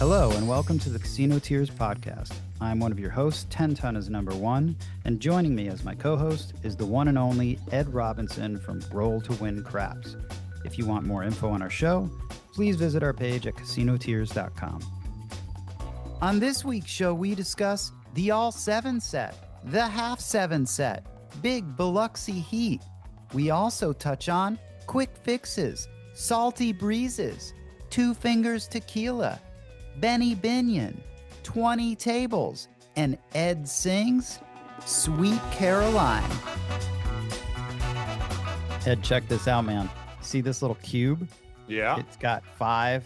Hello, and welcome to the Casino Tears podcast. I'm one of your hosts, 10 Ton is number one, and joining me as my co-host is the one and only Ed Robinson from Roll to Win Craps. If you want more info on our show, please visit our page at casinotears.com. On this week's show, we discuss the all-7 set, the half-7 set, big Biloxi heat. We also touch on quick fixes, salty breezes, Fingers Tequila, Binion, 20 tables, and Ed sings Sweet Caroline. Ed, check this out, man. See this little cube? Yeah. It's got 5,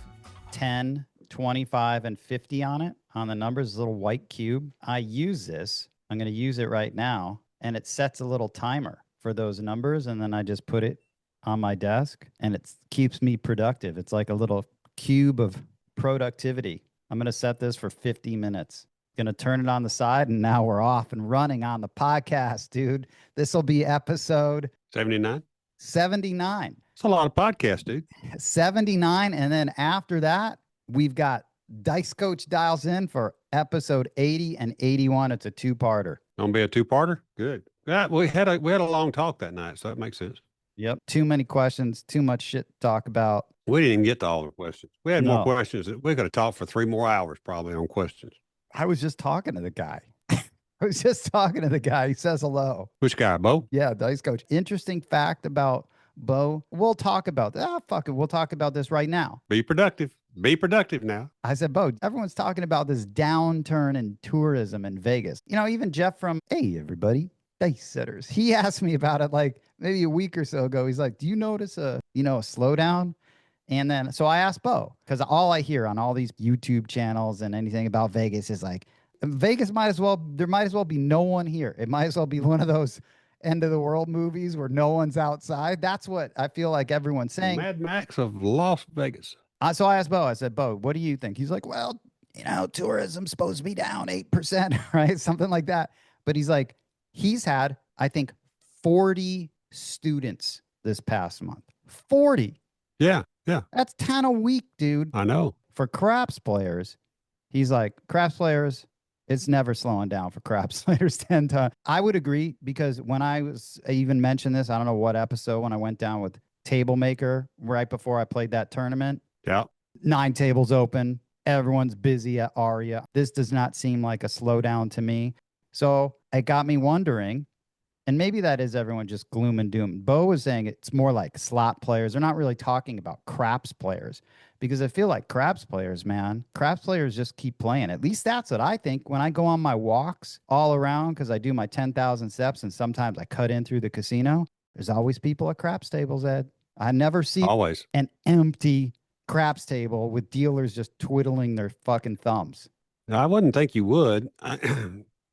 10, 25, and 50 on it, on the numbers, this little white cube. I use this. I'm going to use it right now, and it sets a little timer for those numbers, and then I just put it on my desk, and it keeps me productive. It's like a little cube of productivity. I'm going to set this for 50 minutes. Going to turn it on the side, and now we're off and running on the podcast, dude. This will be episode 79. 79. It's a lot of podcasts, dude. 79. And then after that, we've got Dice Coach dials in for episode 80 and 81. It's a two-parter. Gonna be a two-parter? Good. Yeah, we had a long talk that night, so that makes sense. Yep. Too many questions, too much shit to talk about. We didn't even get to all the questions. We had No. more questions. We could have talked for 3 more hours probably on questions. I was just talking to the guy. He says hello. Which guy, Bo? Yeah, Dice Coach. Interesting fact about Bo. We'll talk about that. Fuck it. We'll talk about this right now. Be productive. Be productive now. I said, Bo, everyone's talking about this downturn in tourism in Vegas. You know, even Jeff from, hey, everybody, Dice Setters. He asked me about it like maybe a week or so ago. He's like, do you notice a slowdown? And then, so I asked Bo, because all I hear on all these YouTube channels and anything about Vegas is like, Vegas there might as well be no one here. It might as well be one of those end of the world movies where no one's outside. That's what I feel like everyone's saying. Mad Max of Las Vegas. So I asked Bo, I said, Bo, what do you think? He's like, well, tourism's supposed to be down 8%, right? Something like that. But he's like, he's had, I think, 40 students this past month. 40. Yeah. Yeah. That's 10 a week, dude. I know. For craps players, he's like, craps players, it's never slowing down for craps players 10 times. I would agree, because when I even mentioned this, I don't know what episode, when I went down with Table Maker right before I played that tournament. Yeah. 9 tables open. Everyone's busy at Aria. This does not seem like a slowdown to me. So it got me wondering, and maybe that is everyone just gloom and doom. Bo was saying it's more like slot players. They're not really talking about craps players, because I feel like craps players just keep playing. At least that's what I think when I go on my walks all around, because I do my 10,000 steps and sometimes I cut in through the casino. There's always people at craps tables, Ed. I never see an empty craps table with dealers just twiddling their fucking thumbs. Now, I wouldn't think you would.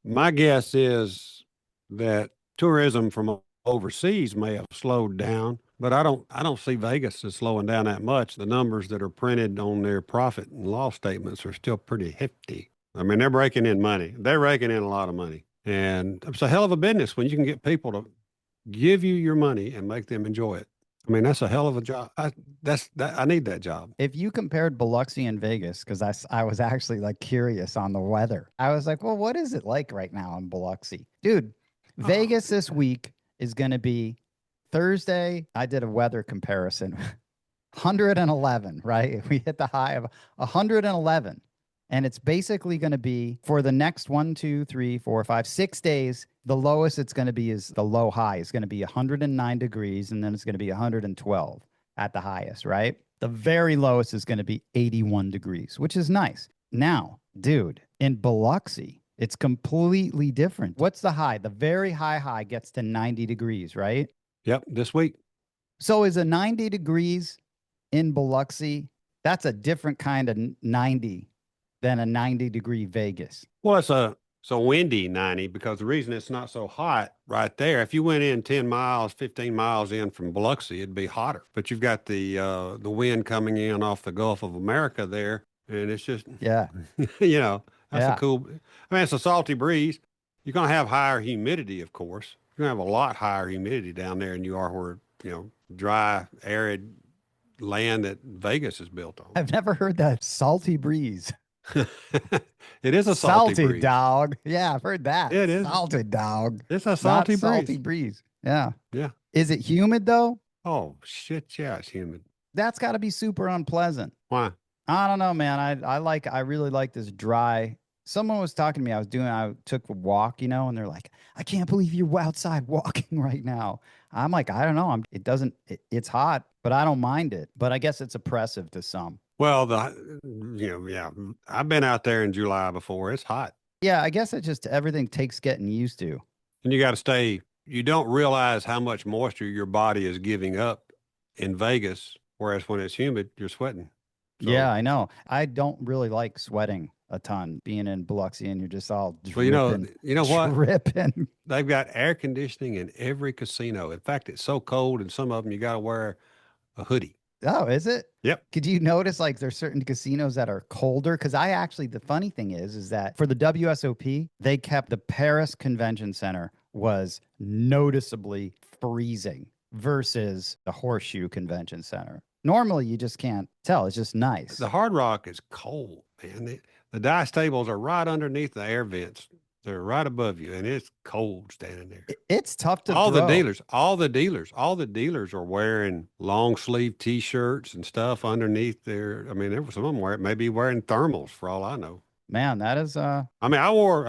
My guess is that tourism from overseas may have slowed down, but I don't see Vegas as slowing down that much. The numbers that are printed on their profit and loss statements are still pretty hefty. I mean, they're raking in money. They're raking in a lot of money. And it's a hell of a business when you can get people to give you your money and make them enjoy it. I mean, that's a hell of a job. I need that job. If you compared Biloxi and Vegas, because I was actually like curious on the weather. I was like, well, what is it like right now in Biloxi? Dude, Vegas this week is going to be Thursday. I did a weather comparison. 111, right? We hit the high of 111. And it's basically going to be for the next 1, 2, 3, 4, 5, 6 days. The lowest it's going to be is the low high is going to be 109 degrees. And then it's going to be 112 at the highest, right? The very lowest is going to be 81 degrees, which is nice. Now, dude, in Biloxi, it's completely different. What's the high? The very high gets to 90 degrees, right? Yep, this week. So is a 90 degrees in Biloxi, that's a different kind of 90 than a 90-degree Vegas. Well, it's a windy 90, because the reason it's not so hot right there, if you went in 10 miles, 15 miles in from Biloxi, it'd be hotter. But you've got the wind coming in off the Gulf of America there, and it's just, yeah, that's a cool, I mean, it's a salty breeze. You're going to have higher humidity, of course. You're going to have a lot higher humidity down there than you are where, dry, arid land that Vegas is built on. I've never heard that salty breeze. It is a salty Salty breeze. dog. Yeah, I've heard that. Yeah, it is. Salty dog. It's a Not salty salty breeze. breeze. Yeah. Yeah. Is it humid though? Oh shit, yeah, it's humid. That's got to be super unpleasant. Why? I don't know, man. I really like this dry. Someone was talking to me. I took a walk, and they're like, I can't believe you're outside walking right now. I'm like, I don't know. It's hot, but I don't mind it. But I guess it's oppressive to some. Well, yeah, I've been out there in July before. It's hot. Yeah, I guess it just everything takes getting used to. And you got to stay, you don't realize how much moisture your body is giving up in Vegas, whereas when it's humid, you're sweating. Yeah, So, I know. I don't really like sweating a ton, being in Biloxi and you're just all well, dripping, you know what? dripping. They've got air conditioning in every casino. In fact, it's so cold in some of them, you got to wear a hoodie. Oh, is it? Yep. Could you notice like there's certain casinos that are colder? Because the funny thing is that for the WSOP, they kept the Paris Convention Center was noticeably freezing versus the Horseshoe Convention Center. Normally, you just can't tell. It's just nice. The Hard Rock is cold, man. The dice tables are right underneath the air vents. They're right above you, and it's cold standing there. It's tough to all throw. all the dealers are wearing long sleeve T-shirts and stuff underneath there. I mean, there were some of them maybe wearing thermals for all I know. Man, that is I mean, I wore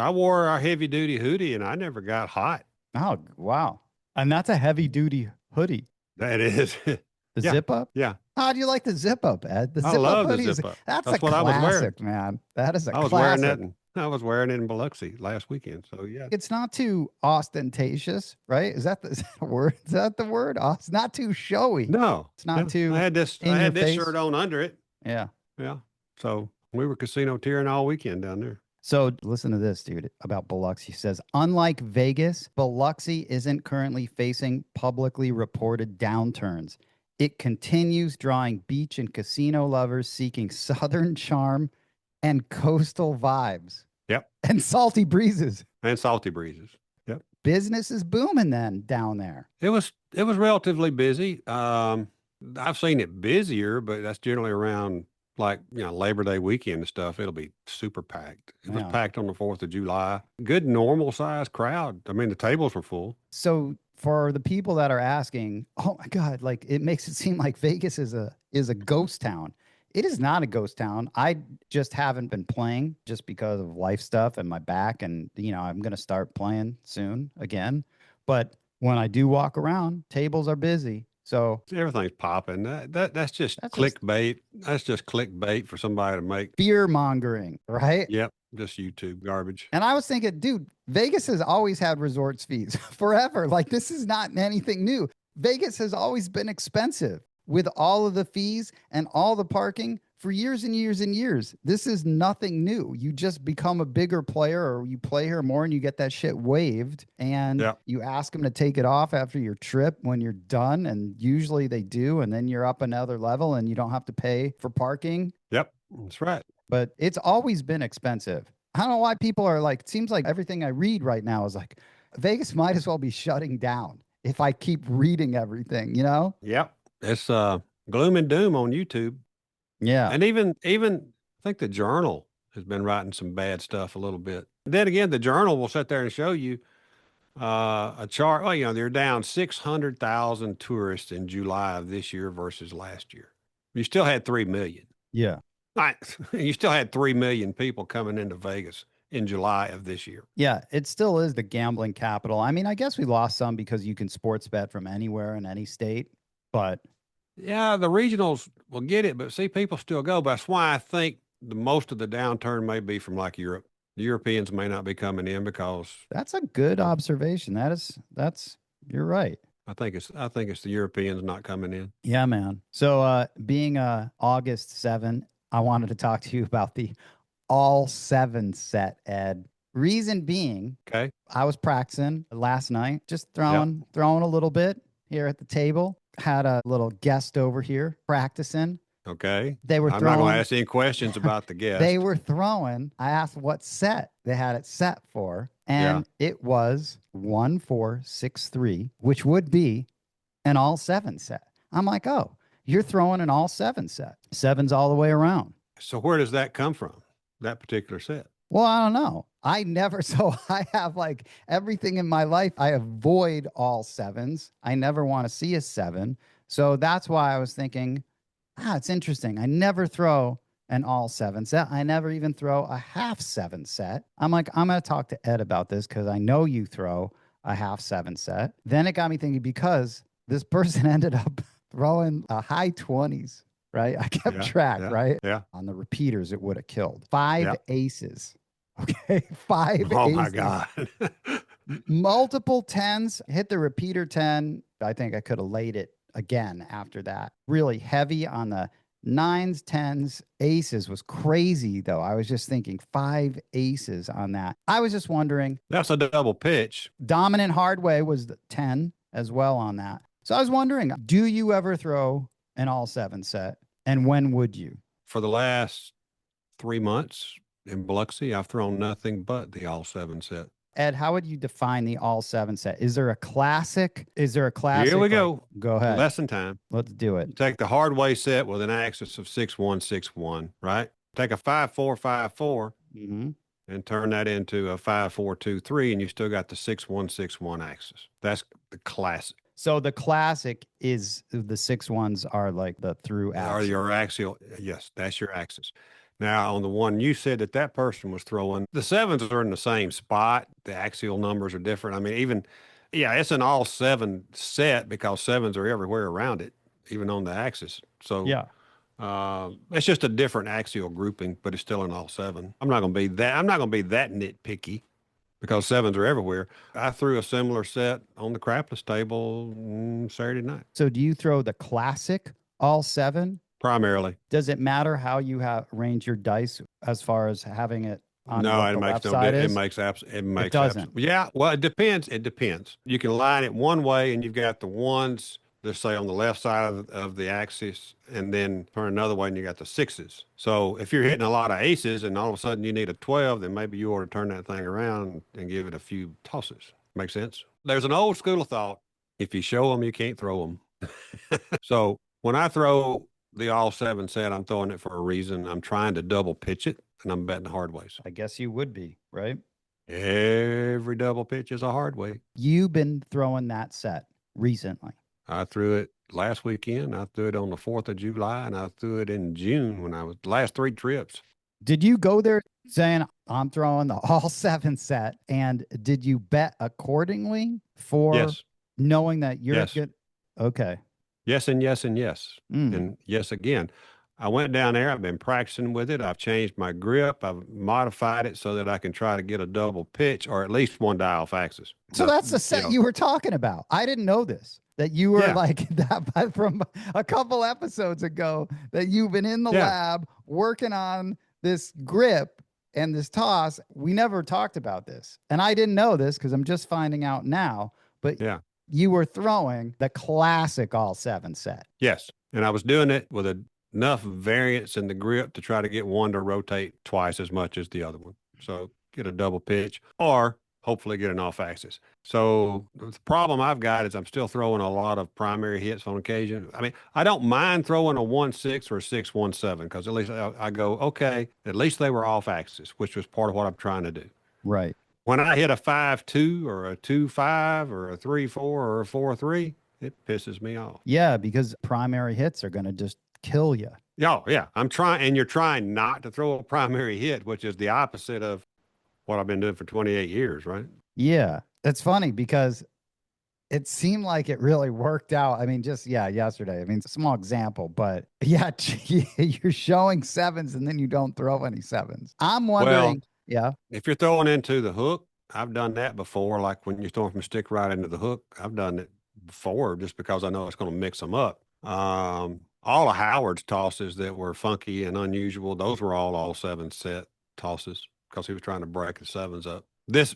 a heavy duty hoodie, and I never got hot. Oh, wow. And that's a heavy duty hoodie. That is The yeah, zip up? yeah. How do you like the zip up, Ed? The I zip love up the hoodie zip up. that's That's a what I was wearing. classic, man. That is a I was wearing classic. that. I was wearing it in Biloxi last weekend. So yeah, It's not too ostentatious, right? Is that a word? Is that the word? It's not too showy. no, It's not too I had this in your face. shirt on under it. Yeah. Yeah. So we were casino tearing all weekend down there. So listen to this, dude, about Biloxi. He says, unlike Vegas, Biloxi isn't currently facing publicly reported downturns. It continues drawing beach and casino lovers seeking southern charm and coastal vibes. Yep. And salty breezes. And salty breezes. Yep. Business is booming then down there. It was relatively busy. I've seen it busier, but that's generally around like, Labor Day weekend and stuff. It'll be super packed. It was packed on the 4th of July. Good normal size crowd. I mean, the tables were full. So for the people that are asking, oh my God, like it makes it seem like Vegas is a ghost town. It is not a ghost town. I just haven't been playing just because of life stuff and my back. And, I'm going to start playing soon again. But when I do walk around, tables are busy. So everything's popping. That's just clickbait. That's just clickbait for somebody to make fear mongering, right? Yep. Just YouTube garbage. And I was thinking, dude, Vegas has always had resorts fees forever. Like this is not anything new. Vegas has always been expensive with all of the fees and all the parking for years and years and years. This is nothing new. You just become a bigger player or you play here more and you get that shit waived and you ask them to take it off after your trip when you're done. And usually they do. And then you're up another level and you don't have to pay for parking. Yep, that's right. But it's always been expensive. I don't know why people are like, it seems like everything I read right now is like, Vegas might as well be shutting down if I keep reading everything, Yep. It's gloom and doom on YouTube. Yeah. And even I think the Journal has been writing some bad stuff a little bit. Then again, the Journal will sit there and show you a chart. Well, they're down 600,000 tourists in July of this year versus last year. You still had 3 million. Yeah. You still had 3 million people coming into Vegas in July of this year. Yeah, it still is the gambling capital. I mean, I guess we lost some because you can sports bet from anywhere in any state, but yeah, the regionals will get it, but see, people still go. But that's why I think most of the downturn may be from like Europe. The Europeans may not be coming in because that's a good observation. You're right. I think it's the Europeans not coming in. Yeah, man. So being August 7, I wanted to talk to you about the all 7 set, Ed. Reason being, okay, I was practicing last night, just throwing a little bit here at the table. Had a little guest over here practicing. Okay. They were I'm not going to ask any questions about the guest. They were throwing. I asked what set they had it set for, and it was 1-4-6-3, which would be an all 7 set. I'm like, oh, you're throwing an all 7 set. 7's all the way around. So where does that come from? that particular set? Well, I don't know. I never, so I have like everything in my life. I avoid all sevens. I never want to see a seven. So that's why I was thinking, it's interesting. I never throw an all seven set. I never even throw a half seven set. I'm like, I'm going to talk to Ed about this because I know you throw a half seven set. Then it got me thinking because this person ended up throwing a high 20s, right? I kept Yeah, track, yeah, right? yeah, On the repeaters, it would have killed five yeah. aces. Okay, five Oh my aces, God. multiple tens, hit the repeater 10. I think I could have laid it again after that. Really heavy on the nines, tens, aces was crazy though. I was just thinking five aces on that. I was just wondering, That's a double pitch. dominant hard way was the 10 as well on that. So I was wondering, do you ever throw an all seven set? And when would you? For the last 3 months in Biloxi, I've thrown nothing but the all seven set. Ed, how would you define the all seven set? Is there a classic? Is there a Here we classic? Like, go. go ahead. Lesson time. Let's do it. You take the hard way set with an axis of 6-1-6-1, right? Take a 5-4-5-4 Mm-hmm. and turn that into a 5-4-2-3, and you still got the 6-1-6-1 axis. That's the classic. So the classic is the six ones are like the through Or axis. your axial. Yes, that's your axis. Now, on the one you said that person was throwing, the sevens are in the same spot. The axial numbers are different. I mean, even, yeah, it's an all seven set because sevens are everywhere around it, even on the axis. So Yeah. it's just a different axial grouping, but it's still an all seven. I'm not going to be that. I'm not going to be that nitpicky because sevens are everywhere. I threw a similar set on the crapless table Saturday night, So do you throw the classic all seven? primarily. Does it matter how you have arrange your dice as far as having it on No, what it the makes left no side it is? makes it It makes doesn't. absolutely. Yeah, well, it depends. It depends. You can line it one way, and you've got the ones, let's say, on the left side of the axis, and then turn another way, and you got the sixes. So if you're hitting a lot of aces, and all of a sudden you need a 12, then maybe you ought to turn that thing around and give it a few tosses. Make sense? There's an old school of thought: if you show them, you can't throw them. So when I throw the all seven set, I'm throwing it for a reason. I'm trying to double pitch it, and I'm betting hard ways. I guess you would be, right? Every double pitch is a hard way. You've been throwing that set recently. I threw it last weekend. I threw it on the 4th of July, and I threw it in June when I was the last 3 trips. Did you go there saying I'm throwing the all seven set? And did you bet accordingly for Yes, knowing that you're yes, good? Okay. yes, and yes, and yes, Mm. and yes again. I went down there. I've been practicing with it. I've changed my grip. I've modified it so that I can try to get a double pitch or at least one die off axis. So that's the set you were talking about. I didn't know this. That you were Yeah, like that from a couple episodes ago that you've been in the yeah, lab working on this grip and this toss. We never talked about this. And I didn't know this because I'm just finding out now, but yeah. you were throwing the classic all seven set. Yes. And I was doing it with enough variance in the grip to try to get one to rotate twice as much as the other one. So get a double pitch or hopefully get an off axis. So the problem I've got is I'm still throwing a lot of primary hits on occasion. I mean, I don't mind throwing a 1-6 or a 6-1-7 because at least I go, okay, at least they were off axis, which was part of what I'm trying to do. Right. When I hit a 5-2 or a 2-5 or a 3-4 or a 4-3, it pisses me off. Yeah, because primary hits are going to just kill you. Oh, yeah. I'm trying, and you're trying not to throw a primary hit, which is the opposite of what I've been doing for 28 years, right? Yeah. It's funny because it seemed like it really worked out. I mean, just yesterday. I mean, it's a small example, but yeah, you're showing sevens and then you don't throw any sevens. I'm Well, wondering, yeah. if you're throwing into the hook, I've done that before. Like when you're throwing from stick right into the hook, I've done it before just because I know it's going to mix them up. All of Howard's tosses that were funky and unusual, those were all seven set tosses because he was trying to break the sevens up.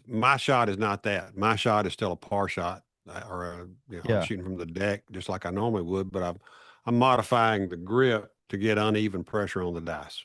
My shot is not that. My shot is still a par shot I'm Yeah. shooting from the deck just like I normally would, but I'm modifying the grip to get uneven pressure on the dice.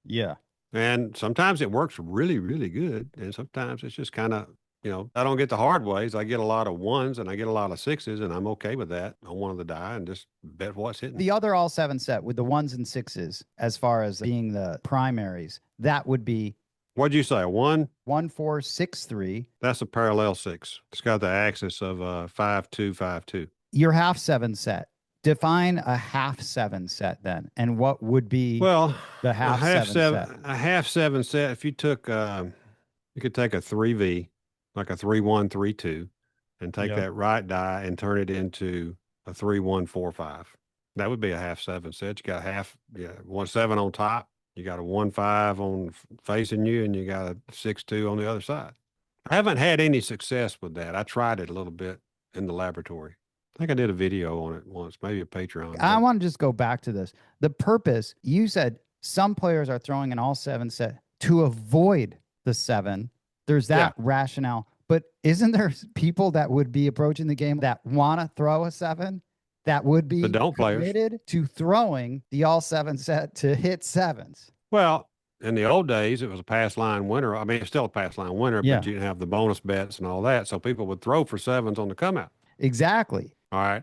Yeah. And sometimes it works really, really good. And sometimes it's just kind of I don't get the hard ways. I get a lot of ones and I get a lot of sixes, and I'm okay with that on one of the die and just bet what's hitting. The other all seven set with the ones and sixes, as far as being the primaries, that would be What'd you say? A 1? 1, 4, 6, 3. That's a parallel six. It's got the axis of 5, 2, 5, 2. Your half seven set. Define a half seven set then, and what would be Well, the half seven set? a half seven set. If you took, you could take a 3V, like a 3-1, 3-2, and take that right die and turn it into a 3-1, 4-5. That would be a half seven set. You got half, 1-7 on top. You got a 1-5 on facing you, and you got a 6-2 on the other side. I haven't had any success with that. I tried it a little bit in the laboratory. I think I did a video on it once, maybe a Patreon. I want to just go back to this. The purpose, you said some players are throwing an all seven set to avoid the 7. There's that rationale. But isn't there people that would be approaching the game that want to throw a 7 that would be committed to throwing the all 7 set to hit 7s? Well, in the old days, it was a pass line winner. I mean, it's still a pass line winner, but you didn't have the bonus bets and all that. So people would throw for 7s on the come out. Exactly. All right.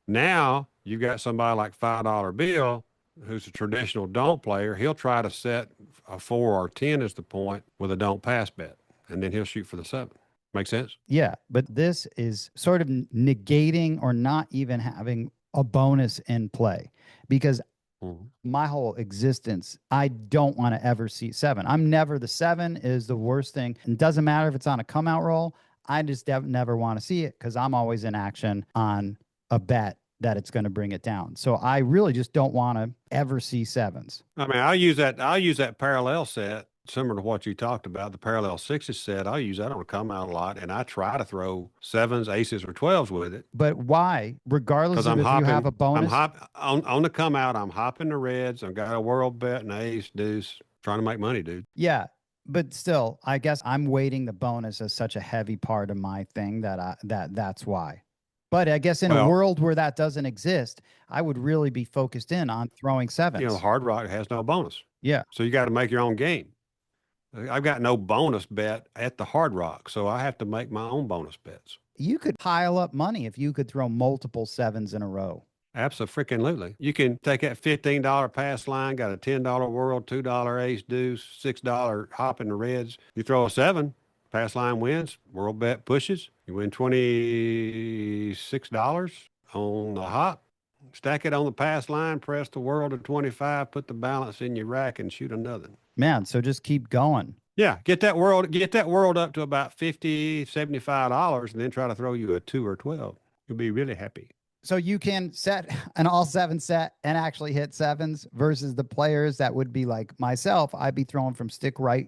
Now you've got somebody like $5 Bill, who's a traditional don't player. He'll try to set a 4 or 10 as the point with a don't pass bet, and then he'll shoot for the 7. Make sense? Yeah, but this is sort of negating or not even having a bonus in play, because my whole existence, I don't want to ever see 7. I'm never, the 7 is the worst thing. It doesn't matter if it's on a come out roll. I just never want to see it because I'm always in action on a bet that it's going to bring it down. So I really just don't want to ever see 7s. I mean, I'll use that parallel set, similar to what you talked about, the parallel sixes set. I'll use that on a come out a lot, and I try to throw 7s, aces, or 12s with it. But why? Regardless of if you have a bonus? On the come out, I'm hopping the reds. I've got a world bet and ace, deuce, trying to make money, dude. Yeah. But still, I guess I'm weighting the bonus as such a heavy part of my thing that's why. But I guess in a world where that doesn't exist, I would really be focused in on throwing 7s. Hard Rock has no bonus. Yeah. So you got to make your own game. I've got no bonus bet at the Hard Rock, so I have to make my own bonus bets. You could pile up money if you could throw multiple 7s in a row. Absolutely. You can take that $15 pass line, got a $10 world, $2 ace deuce, $6 hop in the reds. You throw a 7, pass line wins, world bet pushes. You win $26 on the hop. Stack it on the pass line, press the world to 25, put the balance in your rack, and shoot another. Man, so just keep going. Yeah, get that world up to about $50, $75, and then try to throw you a 2 or 12. You'll be really happy. So you can set an all 7 set and actually hit 7s versus the players that would be like myself. I'd be throwing from stick right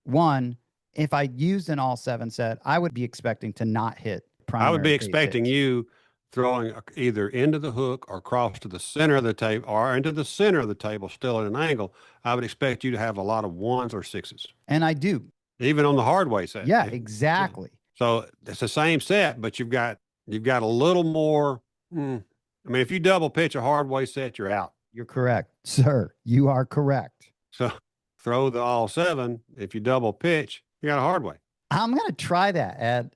1. If I used an all 7 set, I would be expecting to not hit primary. I would be expecting you throwing either into the hook or cross to the center of the table or into the center of the table, still at an angle. I would expect you to have a lot of 1s or 6s. And I do. Even on the hard way set. Yeah, exactly. Yeah. So it's the same set, but you've got a little more. I mean, if you double pitch a hard way set, you're out. You're correct, sir. You are correct. So throw the all 7. If you double pitch, you got a hard way. I'm going to try that, Ed.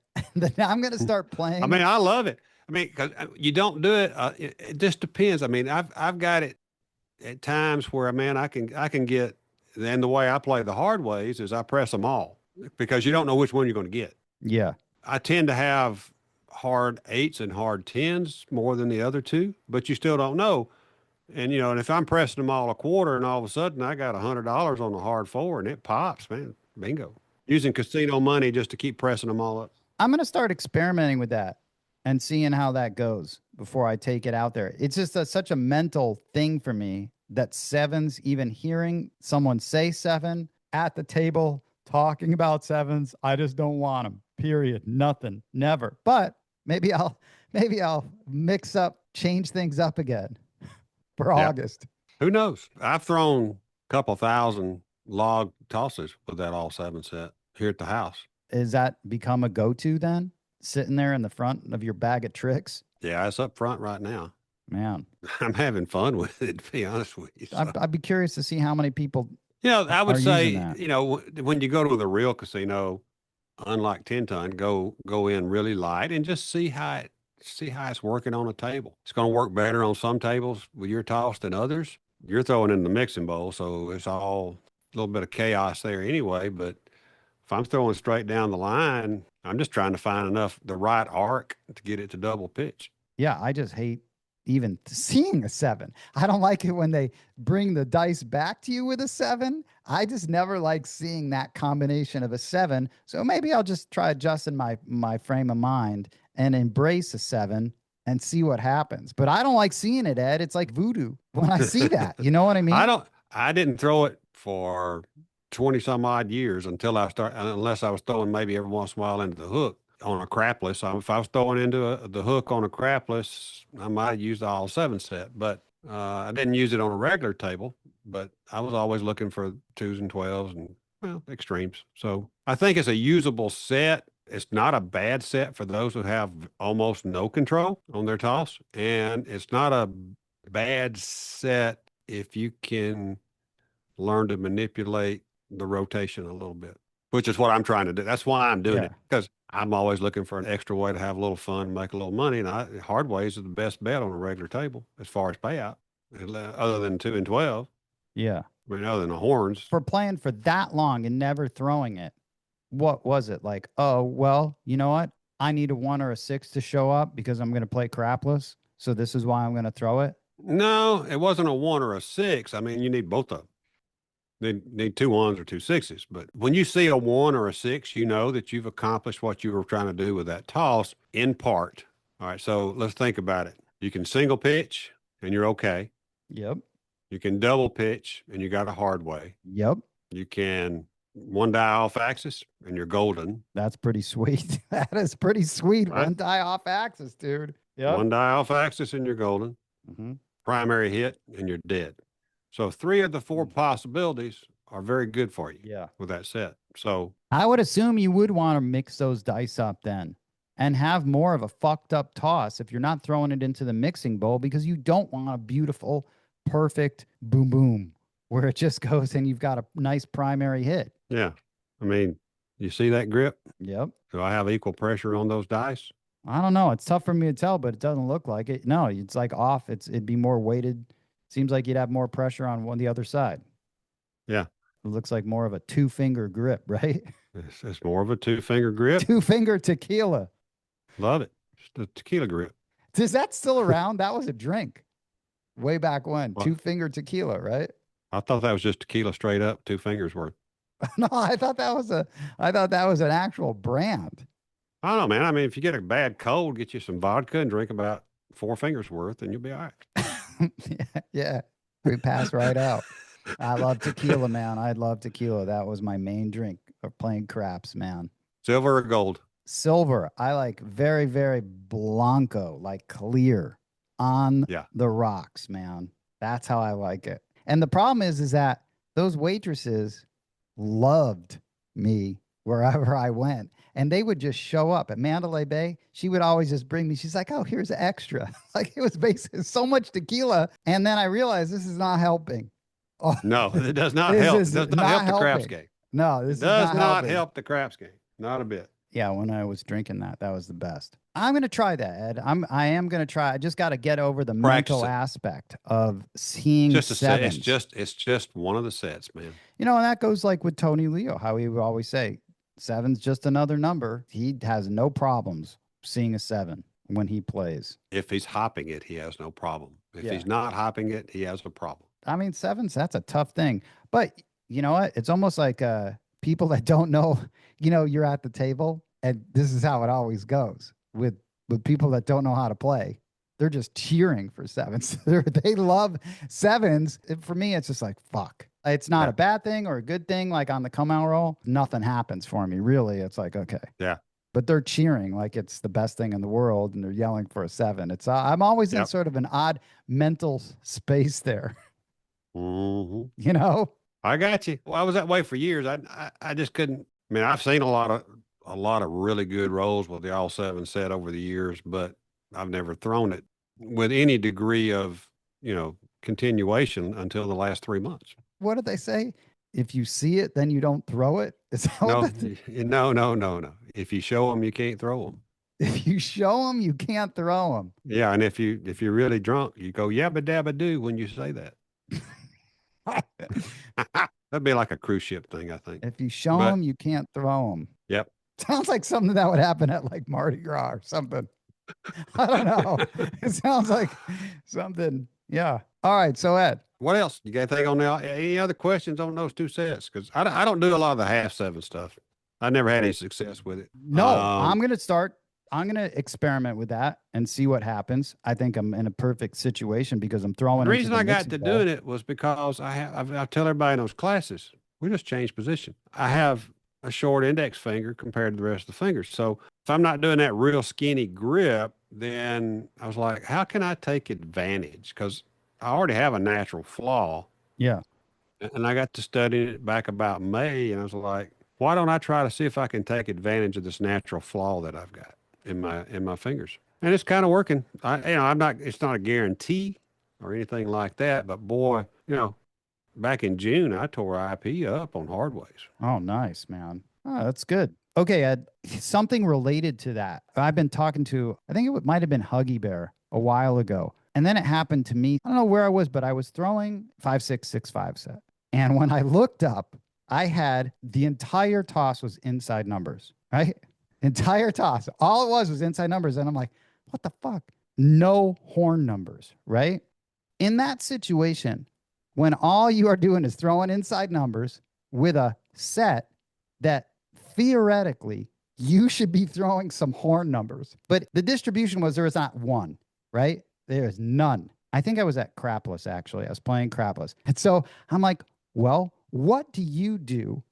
I'm going to start playing. I mean, I love it. I mean, because you don't do it. It just depends. I mean, I've got it at times where, man, I can get. And the way I play the hard ways is I press them all because you don't know which one you're going to get. Yeah. I tend to have hard 8s and hard 10s more than the other 2, but you still don't know. And, and if I'm pressing them all a quarter and all of a sudden I got $100 on the hard 4 and it pops, man, bingo. Using casino money just to keep pressing them all up. I'm going to start experimenting with that and seeing how that goes before I take it out there. It's just such a mental thing for me that 7s, even hearing someone say 7 at the table, talking about 7s, I just don't want them, period. Nothing, never. But maybe I'll change things up again for August. Who knows? I've thrown a couple thousand log tosses with that all 7 set here at the house. Is that become a go-to then? Sitting there in the front of your bag of tricks? Yeah, it's up front right now. Man. I'm having fun with it, to be honest with you. So. I'd be curious to see how many people I would say, that. when you go to the real casino, unlike 10 ton, go in really light and just see how it's working on a table. It's going to work better on some tables with your toss than others. You're throwing in the mixing bowl, so it's all a little bit of chaos there anyway. But if I'm throwing straight down the line, I'm just trying to find the right arc to get it to double pitch. Yeah, I just hate even seeing a 7. I don't like it when they bring the dice back to you with a 7. I just never like seeing that combination of a 7. So maybe I'll just try adjusting my frame of mind and embrace a 7 and see what happens. But I don't like seeing it, Ed. It's like voodoo when I see that. You know what I mean? I didn't throw it for 20 some odd years unless I was throwing maybe every once in a while into the hook on a crapless. If I was throwing into the hook on a crapless, I might use the all 7 set, but I didn't use it on a regular table. But I was always looking for 2s and 12s and, well, extremes. So I think it's a usable set. It's not a bad set for those who have almost no control on their toss. And it's not a bad set if you can learn to manipulate the rotation a little bit, which is what I'm trying to do. That's why I'm doing it, because I'm always looking for an extra way to have a little fun, make a little money. And hard ways are the best bet on a regular table as far as payout, other than 2 and 12. Yeah. I mean, other than the horns. For playing for that long and never throwing it, what was it like? Oh, well, you know what? I need a 1 or a 6 to show up because I'm going to play crapless. So this is why I'm going to throw it. No, it wasn't a 1 or a 6. I mean, you need both of them. They need 2 1s or 2 6s. But when you see a 1 or a 6, you know that you've accomplished what you were trying to do with that toss in part. All right. So let's think about it. You can single pitch and you're okay. Yep. You can double pitch and you got a hard way. Yep. You can 1 die off axis and you're golden. That's pretty sweet. That is pretty sweet. Right? 1 die off axis, dude. Yep. 1 die off axis and you're golden. Mm-hmm. Primary hit and you're dead. So 3 of the 4 possibilities are very good for you. Yeah. With that set. So I would assume you would want to mix those dice up then and have more of a fucked up toss if you're not throwing it into the mixing bowl, because you don't want a beautiful, perfect boom boom where it just goes and you've got a nice primary hit. Yeah. I mean, you see that grip? Yep. Do I have equal pressure on those dice? I don't know. It's tough for me to tell, but it doesn't look like it. No, it's like off. It'd be more weighted. Seems like you'd have more pressure on the other side. Yeah. It looks like more of a 2-finger grip, right? It's more of a 2-finger grip. 2-finger tequila. Love it. It's the tequila grip. Is that still around? That was a drink way back when. What? 2-finger tequila, right? I thought that was just tequila straight up, 2 fingers worth. No, I thought that was an actual brand. I don't know, man. I mean, if you get a bad cold, get you some vodka and drink about 4 fingers worth, and you'll be all right. Yeah. We pass right out. I love tequila, man. I love tequila. That was my main drink of playing craps, man. Silver or gold? Silver. I like very, very blanco, like clear on the rocks, man. That's how I like it. And the problem is that those waitresses loved me wherever I went. And they would just show up at Mandalay Bay. She would always just bring me. She's like, oh, here's an extra. Like it was basically so much tequila. And then I realized this is not helping. Oh, no, it does not help. It does not help the craps game. No, this does not help the craps game. Not a bit. Yeah, when I was drinking that was the best. I'm going to try that, Ed. I am going to try. I just got to get over the mental aspect of seeing sevens. It's just one of the sets, man. You know, and that goes like with Tony Leo, how he would always say, 7's just another number. He has no problems seeing a 7 when he plays. If he's hopping it, he has no problem. If he's not hopping it, he has a problem. I mean, 7's, that's a tough thing. But you know what? It's almost like people that don't know, you know, you're at the table, and this is how it always goes with people that don't know how to play. They're just cheering for 7s. They love 7s. For me, it's just like, fuck. It's not a bad thing or a good thing. Like on the come out roll, nothing happens for me. Really, it's like, okay. Yeah. But they're cheering like it's the best thing in the world, and they're yelling for a 7. It's I'm always in sort of an odd mental space there. Mm-hmm. You know? I got you. Well, I was that way for years. I just couldn't. I mean, I've seen a lot of really good rolls with the all 7 set over the years, but I've never thrown it with any degree of, continuation until the last 3 months. What did they say? If you see it, then you don't throw it. Is that what No, the no. If you show them, you can't throw them. if you show them, you can't throw them. Yeah, and if you're really drunk, you go yabba dabba do when you say that. That'd be like a cruise ship thing, I think. If you show But them, you can't throw them. yep. Sounds like something that would happen at like Mardi Gras or something. I don't know. It sounds like something. Yeah. All right. So Ed, What else? You got anything on there? Any other questions on those two sets? Because I don't do a lot of the half seven stuff. I never had any success with it. no, I'm gonna start. I'm gonna experiment with that and see what happens. I think I'm in a perfect situation because I'm throwing The into reason the I got mixing to bowl. doing it was because I tell everybody in those classes, we just change position. I have a short index finger compared to the rest of the fingers. So if I'm not doing that real skinny grip, then I was like, how can I take advantage? Because I already have a natural flaw. Yeah. And I got to studying it back about May, and I was like, why don't I try to see if I can take advantage of this natural flaw that I've got in my fingers? And it's kind of working. I'm not. It's not a guarantee or anything like that, but boy, back in June, I tore IP up on hardways. Oh, nice, man. Oh, that's good. Okay, Ed, something related to that. I've been talking to, I think it might have been Huggy Bear a while ago. And then it happened to me. I don't know where I was, but I was throwing 5-6-6-5 set. And when I looked up, I had the entire toss was inside numbers, right? Entire toss. All it was inside numbers. And I'm like, what the fuck? No horn numbers, right? In that situation, when all you are doing is throwing inside numbers with a set that theoretically you should be throwing some horn numbers. But the distribution was there is not one, right? There is none. I think I was at Crapless actually. I was playing Crapless. And so I'm like, well, what do you do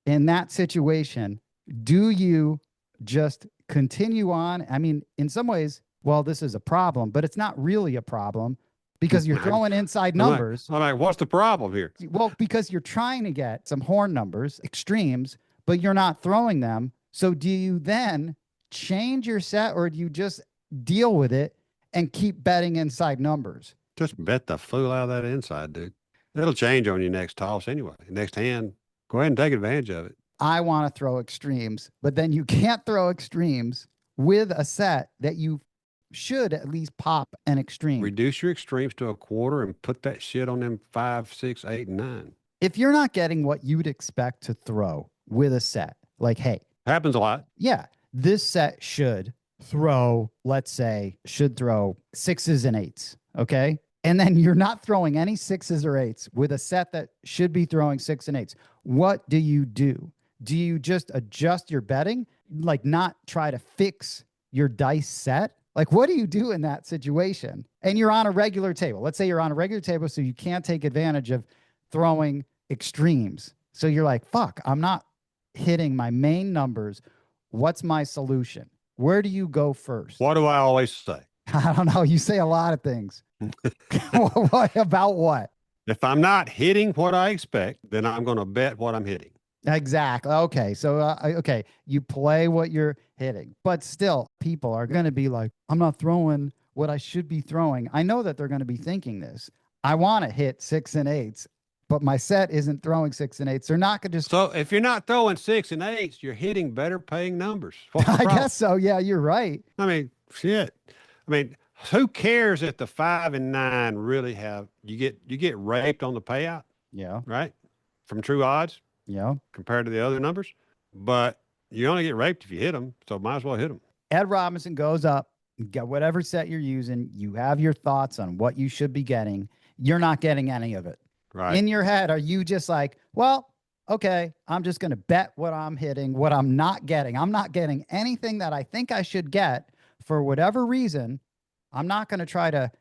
in that situation? Do you just continue on? I mean, in some ways, well, this is a problem, but it's not really a problem because you're throwing inside numbers. I'm like, what's the problem here? Well, because you're trying to get some horn numbers, extremes, but you're not throwing them. So do you then change your set or do you just deal with it and keep betting inside numbers? Just bet the fool out of that inside, dude. It'll change on your next toss anyway. Next hand, go ahead and take advantage of it. I want to throw extremes, but then you can't throw extremes with a set that you should at least pop an extreme. Reduce your extremes to a quarter and put that shit on them 5, 6, 8, and 9. If you're not getting what you'd expect to throw with a set, like, hey, happens a lot. Yeah, this set should throw, let's say, should throw 6s and 8s. Okay. And then you're not throwing any 6s or 8s with a set that should be throwing 6 and 8s. What do you do? Do you just adjust your betting? Like, not try to fix your dice set? Like, what do you do in that situation? And you're on a regular table. Let's say you're on a regular table, so you can't take advantage of throwing extremes. So you're like, fuck, I'm not hitting my main numbers. What's my solution? Where do you go first? What do I always say? I don't know. You say a lot of things. What about what? If I'm not hitting what I expect, then I'm going to bet what I'm hitting. Exactly. Okay. So, okay, you play what you're hitting, but still, people are going to be like, I'm not throwing what I should be throwing. I know that they're going to be thinking this. I want to hit 6 and 8s, but my set isn't throwing 6 and 8s. They're not going to just. So if you're not throwing 6 and 8s, you're hitting better paying numbers. I guess so. Yeah, you're right. I mean, shit. I mean, who cares if the 5 and 9 really have you get raped on the payout? Yeah. Right? From true odds? Yeah. Compared to the other numbers. But you only get raped if you hit them. So might as well hit them. Ed Robinson goes up, get whatever set you're using. You have your thoughts on what you should be getting. You're not getting any of it. Right. In your head, are you just like, well, okay, I'm just going to bet what I'm hitting, what I'm not getting. I'm not getting anything that I think I should get for whatever reason. I'm not going to try to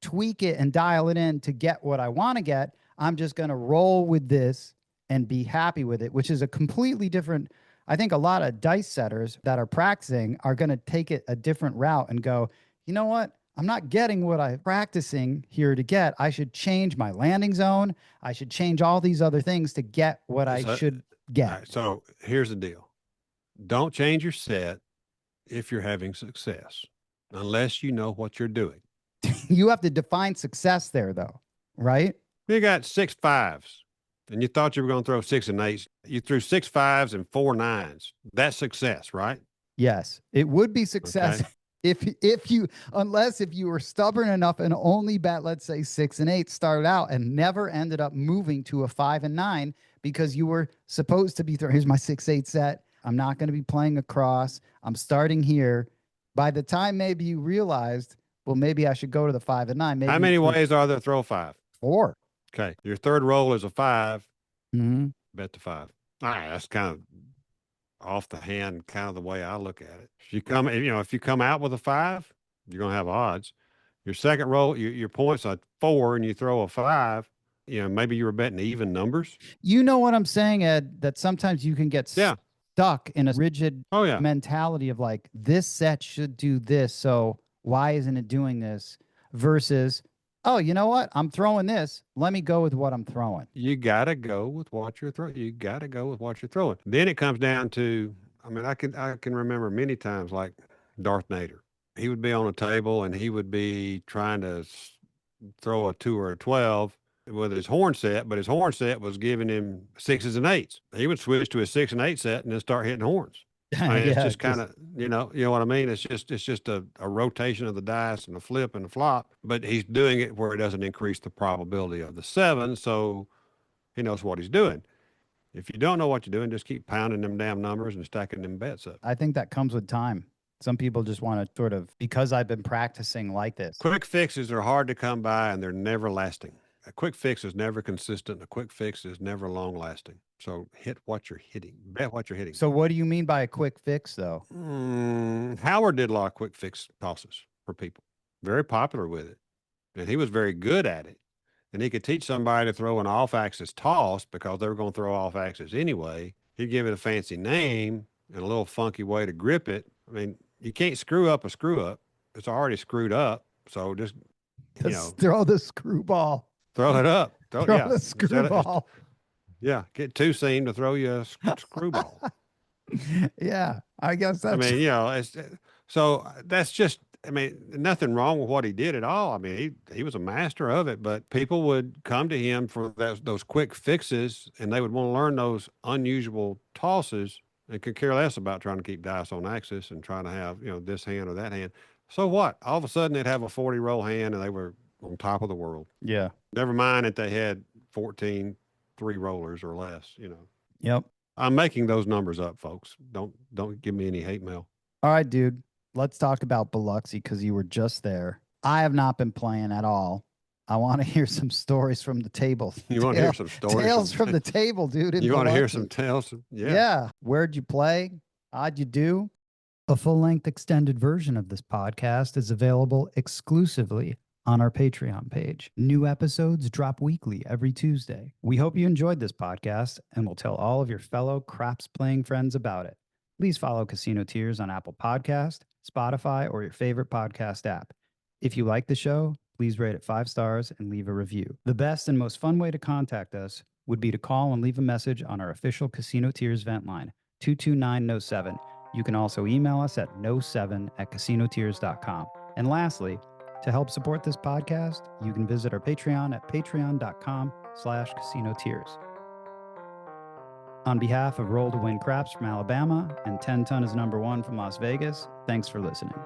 tweak it and dial it in to get what I want to get. I'm just going to roll with this and be happy with it, which is a completely different. I think a lot of dice setters that are practicing are going to take it a different route and go, you know what? I'm not getting what I'm practicing here to get. I should change my landing zone. I should change all these other things to get what I should get. Right, so here's the deal. Don't change your set if you're having success, unless you know what you're doing. You have to define success there, though, right? You got 6 5s, and you thought you were going to throw 6 and 8s. You threw 6 5s and 4 9s. That's success, right? Yes, it would be success Okay. if you unless if you were stubborn enough and only bet, let's say 6 and 8 started out and never ended up moving to a 5 and 9 because you were supposed to be throwing. Here's my 6-8 set. I'm not going to be playing across. I'm starting here. By the time maybe you realized, well, maybe I should go to the 5 and 9. Maybe How many ways are there to throw 5? 4. Okay. Your third roll is a 5. Mm-hmm. Bet the 5. All right. That's kind of off the hand, kind of the way I look at it. If you come out with a 5, you're going to have odds. Your second roll, your points are 4 and you throw a 5, maybe you were betting even numbers. You know what I'm saying, Ed, that sometimes you can get stuck in a rigid mentality of like, this set should do this, so why isn't it doing this? Versus, oh, you know what? I'm throwing this. Let me go with what I'm throwing. You got to go with what you're throwing. You got to go with what you're throwing. Then it comes down to, I can remember many times like Darth Nader. He would be on a table and he would be trying to throw a 2 or a 12 with his horn set, but his horn set was giving him 6s and 8s. He would switch to a 6 and 8 set and then start hitting horns. It's just kind of, you know what I mean? It's just a rotation of the dice and a flip and a flop, but he's doing it where it doesn't increase the probability of the 7. So he knows what he's doing. If you don't know what you're doing, just keep pounding them damn numbers and stacking them bets up. I think that comes with time. Some people just want to sort of, because I've been practicing like this. Quick fixes are hard to come by and they're never lasting. A quick fix is never consistent. A quick fix is never long lasting. So hit what you're hitting. Bet what you're hitting. So what do you mean by a quick fix, though? Howard did a lot of quick fix tosses for people. Very popular with it. And he was very good at it. And he could teach somebody to throw an off-axis toss because they were going to throw off-axis anyway. He'd give it a fancy name and a little funky way to grip it. I mean, you can't screw up a screw up. It's already screwed up. So just throw the screwball. Throw it up. Throw the screwball. Get 2 seam to throw you a screwball. Yeah, I guess that's. I mean, so that's just. I mean, nothing wrong with what he did at all. I mean, he was a master of it, but people would come to him for those quick fixes, and they would want to learn those unusual tosses and could care less about trying to keep dice on axis and trying to have, this hand or that hand. So what? All of a sudden, they'd have a 40 roll hand, and they were on top of the world. Yeah. Never mind that they had 14 3 rollers or less. Yep. I'm making those numbers up, folks. Don't give me any hate mail. All right, dude. Let's talk about Biloxi because you were just there. I have not been playing at all. I want to hear some stories from the table. You want to hear some stories? Tales from the table, dude. You want to hear some tales? Yeah. Yeah. Where'd you play? How'd you do? A full-length extended version of this podcast is available exclusively on our Patreon page. New episodes drop weekly every Tuesday. We hope you enjoyed this podcast and will tell all of your fellow craps-playing friends about it. Please follow Casino Tears on Apple Podcast, Spotify, or your favorite podcast app. If you like the show, please rate it 5 stars and leave a review. The best and most fun way to contact us would be to call and leave a message on our official Casino Tears vent line, 229-NO7. You can also email us at no7@casinotears.com. And lastly, to help support this podcast, you can visit our Patreon at patreon.com/casinotears. On behalf of Roll to Win Craps from Alabama and 10 Ton is #1 from Las Vegas, thanks for listening.